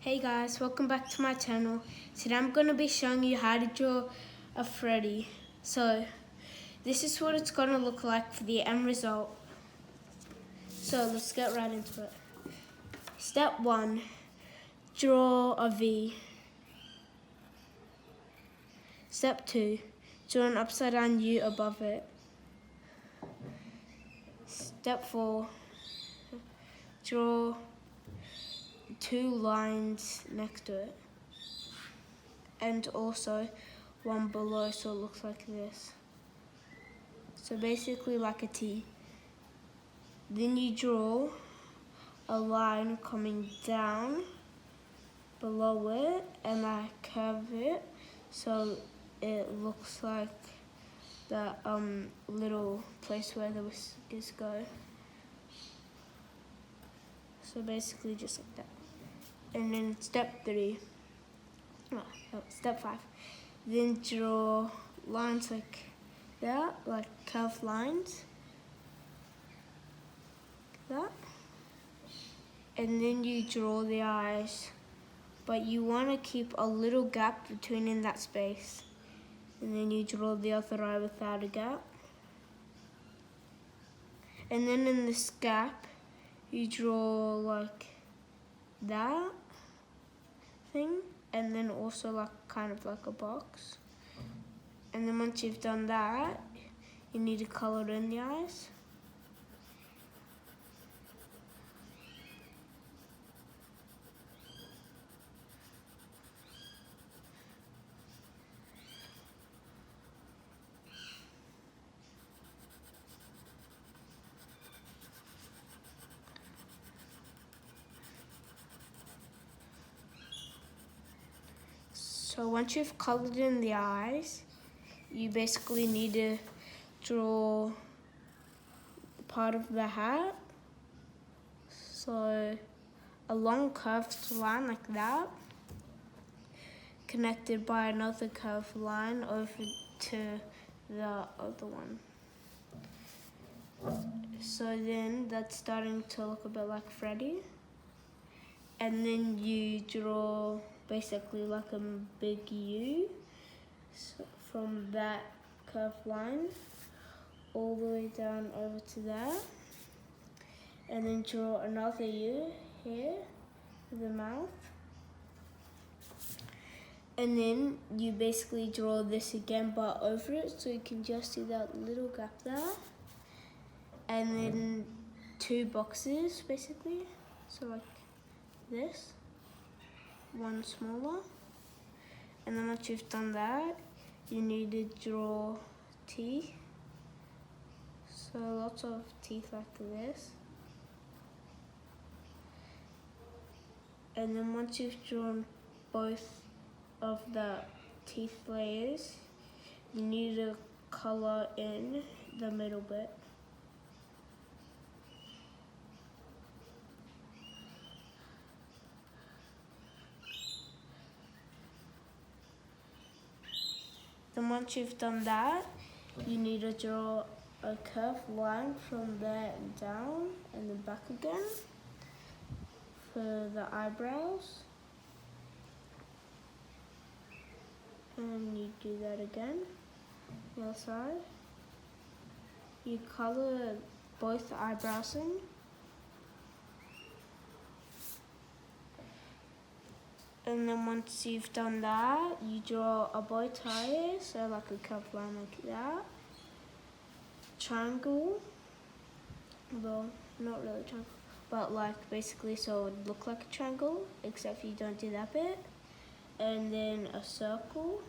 Hey guys, welcome back to my channel. Today I'm going to be showing you how to draw a Freddy. So this is what it's going to look like for the end result. So let's get right into it. Step 1, draw a V. Step 2, draw an upside down U above it. Step 4, draw 2 lines next to it. And also one below, so it looks like this. So basically like a T. Then you draw a line coming down below it and like curve it so it looks like that little place where the whiskers go. So basically just like that. And then step 5. Then draw lines like that, like curved lines. Like that. And then you draw the eyes. But you want to keep a little gap between in that space. And then you draw the other eye without a gap. And then in this gap, you draw like that thing. And then also like kind of like a box. And then once you've done that, you need to color in the eyes. So once you've colored in the eyes, you basically need to draw part of the hat. So a long curved line like that, connected by another curved line over to the other one. So then that's starting to look a bit like Freddy. And then you draw basically like a big U from that curved line all the way down over to there. And then draw another U here for the mouth. And then you basically draw this again but over it so you can just see that little gap there. And then 2 boxes basically, so like this, one smaller. And then once you've done that, you need to draw teeth. So lots of teeth like this. And then once you've drawn both of the teeth layers, you need to color in the middle bit. Then once you've done that, you need to draw a curved line from there and down and then back again for the eyebrows. And you do that again, the other side. You color both eyebrows in. And then once you've done that, you draw a bow tie, so like a curved line like that. Triangle, well, not really triangle, but like basically so it would look like a triangle, except you don't do that bit. And then a circle,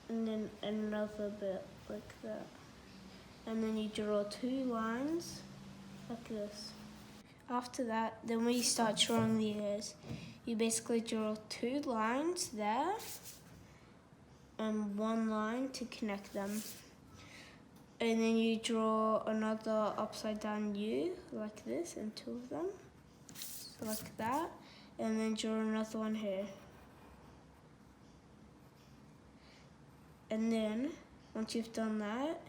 and then another bit like that. And then you draw 2 lines like this. After that, then when you start drawing the ears, you basically draw 2 lines there and 1 line to connect them. And then you draw another upside down U like this and 2 of them, so like that. And then draw another one here. And then once you've done that,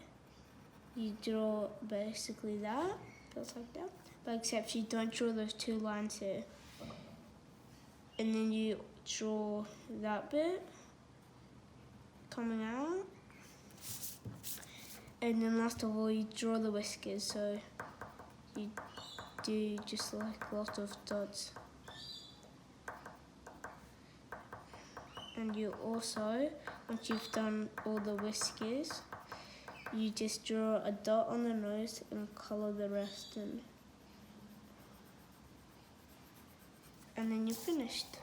you draw basically that, just like that. But except you don't draw those 2 lines here. and then you draw that bit coming out, and then last of all you draw the whiskers, so you do just like lots of dots. And you also, once you've done all the whiskers, you just draw a dot on the nose and colour the rest in. And then you're finished.